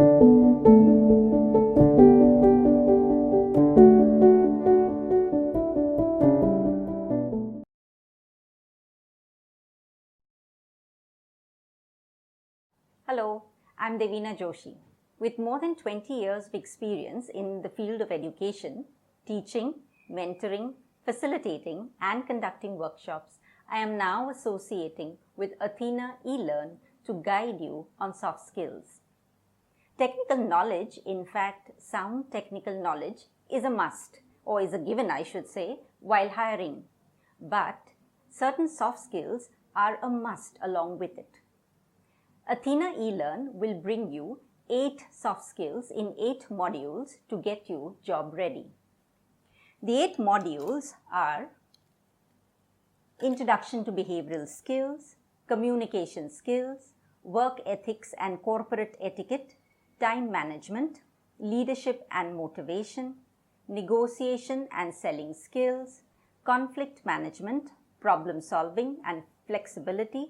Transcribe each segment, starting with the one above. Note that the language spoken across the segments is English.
Hello, I'm Devina Joshi. With more than 20 years of experience in the field of education, teaching, mentoring, facilitating, and conducting workshops, I am now associating with Athena eLearn to guide you on soft skills. Technical knowledge, in fact, sound technical knowledge, is a must, or is a given, I should say, while hiring. But certain soft skills are a must along with it. Athena eLearn will bring you 8 soft skills in 8 modules to get you job ready. The 8 modules are Introduction to Behavioral Skills, Communication Skills, Work Ethics and Corporate Etiquette, Time Management, Leadership and Motivation, Negotiation and Selling Skills, Conflict Management, Problem Solving and Flexibility,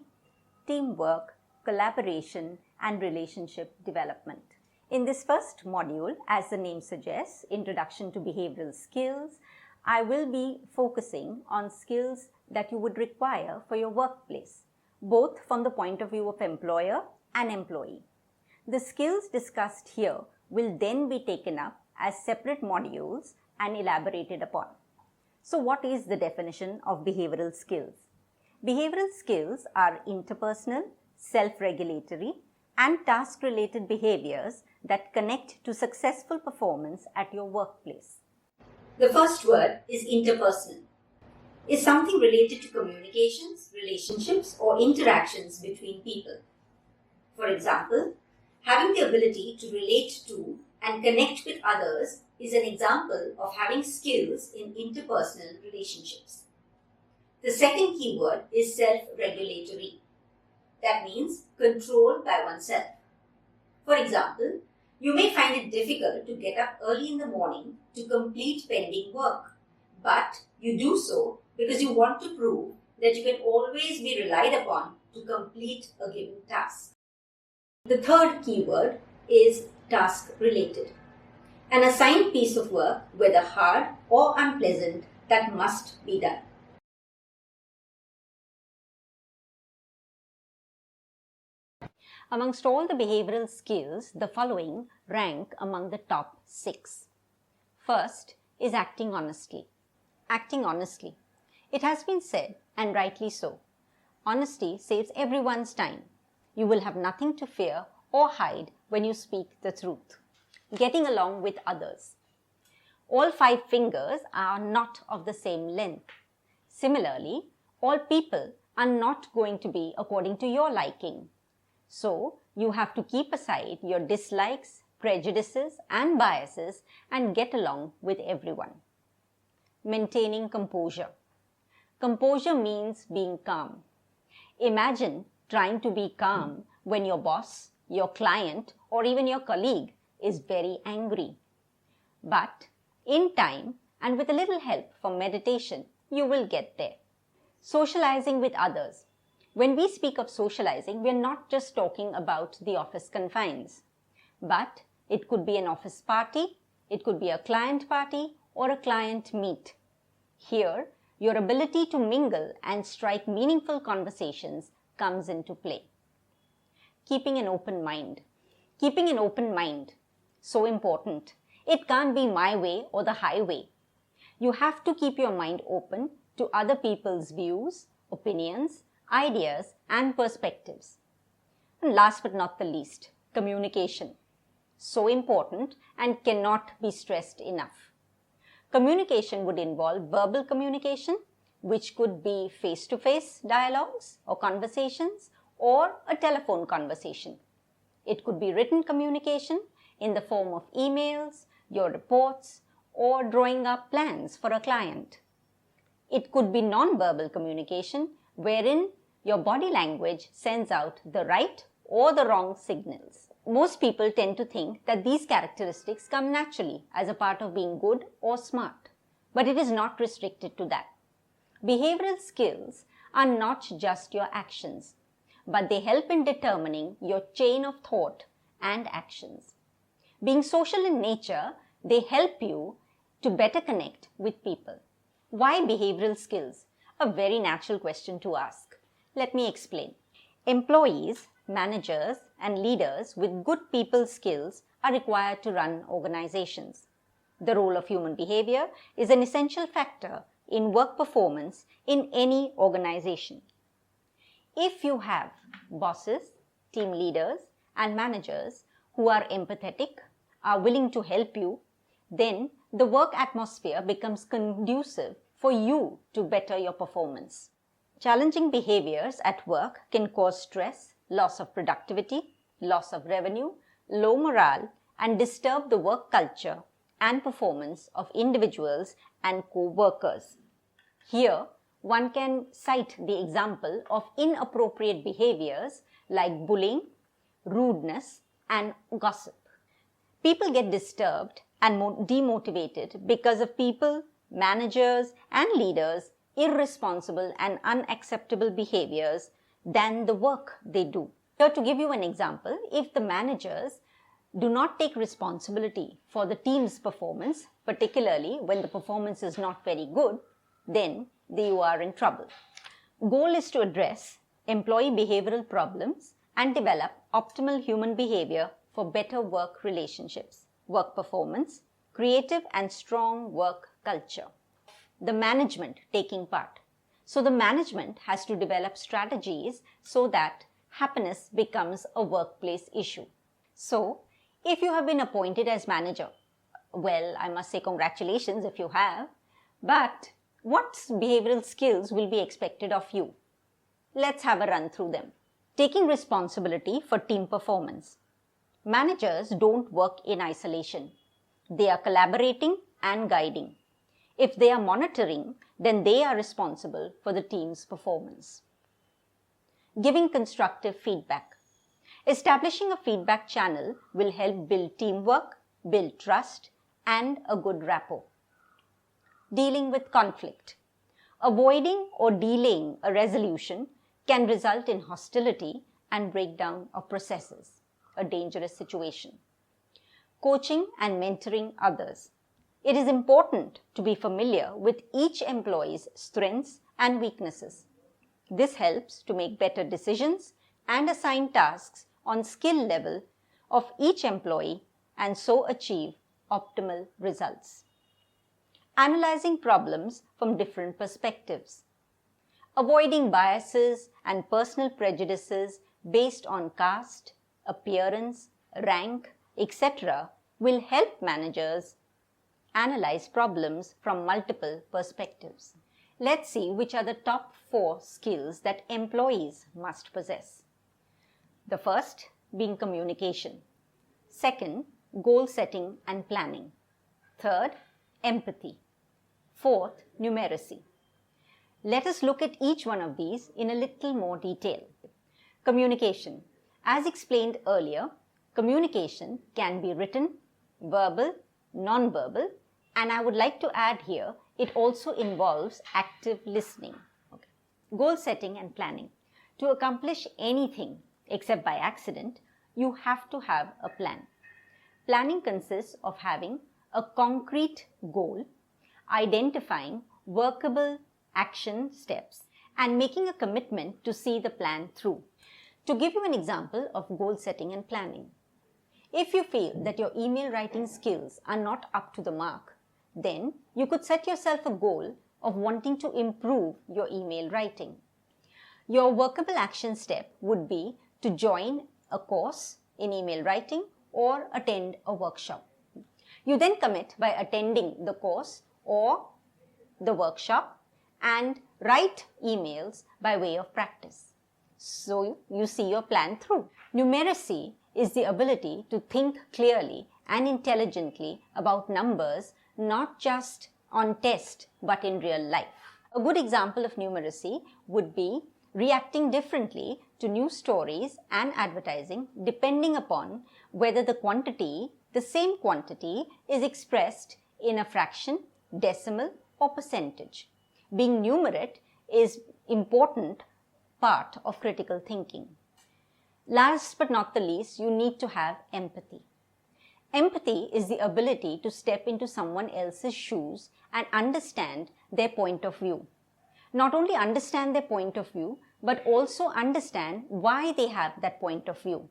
Teamwork, Collaboration and Relationship Development. In this first module, as the name suggests, Introduction to Behavioral Skills, I will be focusing on skills that you would require for your workplace, both from the point of view of employer and employee. The skills discussed here will then be taken up as separate modules and elaborated upon. So what is the definition of behavioral skills? Behavioral skills are interpersonal, self-regulatory, and task-related behaviors that connect to successful performance at your workplace. The first word is interpersonal. It's something related to communications, relationships, or interactions between people. For example, having the ability to relate to and connect with others is an example of having skills in interpersonal relationships. The second keyword is self-regulatory. That means control by oneself. For example, you may find it difficult to get up early in the morning to complete pending work, but you do so because you want to prove that you can always be relied upon to complete a given task. The third keyword is task-related. An assigned piece of work, whether hard or unpleasant, that must be done. Amongst all the behavioral skills, the following rank among the top 6. First is acting honestly. Acting honestly. It has been said, and rightly so, honesty saves everyone's time. You will have nothing to fear or hide when you speak the truth. Getting along with others. All 5 fingers are not of the same length. Similarly, all people are not going to be according to your liking. So, you have to keep aside your dislikes, prejudices and biases and get along with everyone. Maintaining composure. Composure means being calm. Imagine trying to be calm when your boss, your client or even your colleague is very angry. But in time and with a little help from meditation, you will get there. Socializing with others. When we speak of socializing, we are not just talking about the office confines, but it could be an office party, it could be a client party or a client meet. Here, your ability to mingle and strike meaningful conversations comes into play. Keeping an open mind. Keeping an open mind. So important. It can't be my way or the highway. You have to keep your mind open to other people's views, opinions, ideas and perspectives. And last but not the least, communication. So important and cannot be stressed enough. Communication would involve verbal communication, which could be face-to-face dialogues or conversations or a telephone conversation. It could be written communication in the form of emails, your reports, or drawing up plans for a client. It could be non-verbal communication, wherein your body language sends out the right or the wrong signals. Most people tend to think that these characteristics come naturally as a part of being good or smart, but it is not restricted to that. Behavioral skills are not just your actions, but they help in determining your chain of thought and actions. Being social in nature, they help you to better connect with people. Why behavioral skills? A very natural question to ask. Let me explain. Employees, managers, and leaders with good people skills are required to run organizations. The role of human behavior is an essential factor in work performance in any organization. If you have bosses, team leaders, and managers who are empathetic, are willing to help you, then the work atmosphere becomes conducive for you to better your performance. Challenging behaviors at work can cause stress, loss of productivity, loss of revenue, low morale, and disturb the work culture and performance of individuals and co-workers. Here, one can cite the example of inappropriate behaviors like bullying, rudeness, and gossip. People get disturbed and demotivated because of people, managers, and leaders' irresponsible and unacceptable behaviors than the work they do. Here, to give you an example, if the managers do not take responsibility for the team's performance, particularly when the performance is not very good, then you are in trouble. Goal is to address employee behavioral problems and develop optimal human behavior for better work relationships, work performance, creative and strong work culture. The management taking part. So the management has to develop strategies so that happiness becomes a workplace issue. So, if you have been appointed as manager, well, I must say congratulations if you have, but what behavioral skills will be expected of you? Let's have a run through them. Taking responsibility for team performance. Managers don't work in isolation. They are collaborating and guiding. If they are monitoring, then they are responsible for the team's performance. Giving constructive feedback. Establishing a feedback channel will help build teamwork, build trust, and a good rapport. Dealing with conflict. Avoiding or delaying a resolution can result in hostility and breakdown of processes, a dangerous situation. Coaching and mentoring others. It is important to be familiar with each employee's strengths and weaknesses. This helps to make better decisions and assign tasks on skill level of each employee and so achieve optimal results. Analyzing problems from different perspectives. Avoiding biases and personal prejudices based on caste, appearance, rank, etc. will help managers analyze problems from multiple perspectives. Let's see which are the top 4 skills that employees must possess. The first being communication. Second, goal setting and planning. Third, empathy. Fourth, numeracy. Let us look at each one of these in a little more detail. Communication. As explained earlier, communication can be written, verbal, non-verbal, and I would like to add here, it also involves active listening. Okay. Goal setting and planning. To accomplish anything except by accident, you have to have a plan. Planning consists of having a concrete goal, identifying workable action steps, and making a commitment to see the plan through. To give you an example of goal setting and planning, if you feel that your email writing skills are not up to the mark, then you could set yourself a goal of wanting to improve your email writing. Your workable action step would be to join a course in email writing or attend a workshop. You then commit by attending the course or the workshop and write emails by way of practice. So you see your plan through. Numeracy is the ability to think clearly and intelligently about numbers, not just on test but in real life. A good example of numeracy would be reacting differently to news stories and advertising depending upon whether the same quantity is expressed in a fraction, decimal, or percentage. Being numerate is important part of critical thinking. Last but not the least, you need to have empathy. Empathy is the ability to step into someone else's shoes and understand their point of view. Not only understand their point of view, but also understand why they have that point of view.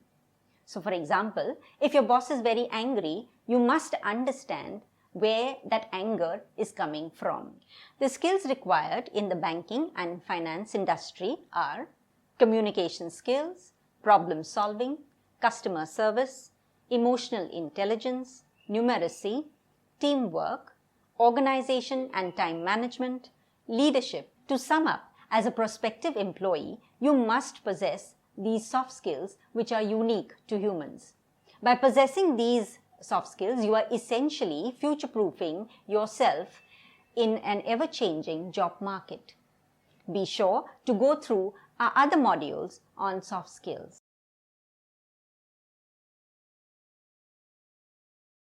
So for example, if your boss is very angry, you must understand where that anger is coming from. The skills required in the banking and finance industry are communication skills, problem solving, customer service, emotional intelligence, numeracy, teamwork, organization and time management, leadership. To sum up, as a prospective employee, you must possess these soft skills which are unique to humans. By possessing these soft skills, you are essentially future-proofing yourself in an ever-changing job market. Be sure to go through our other modules on soft skills.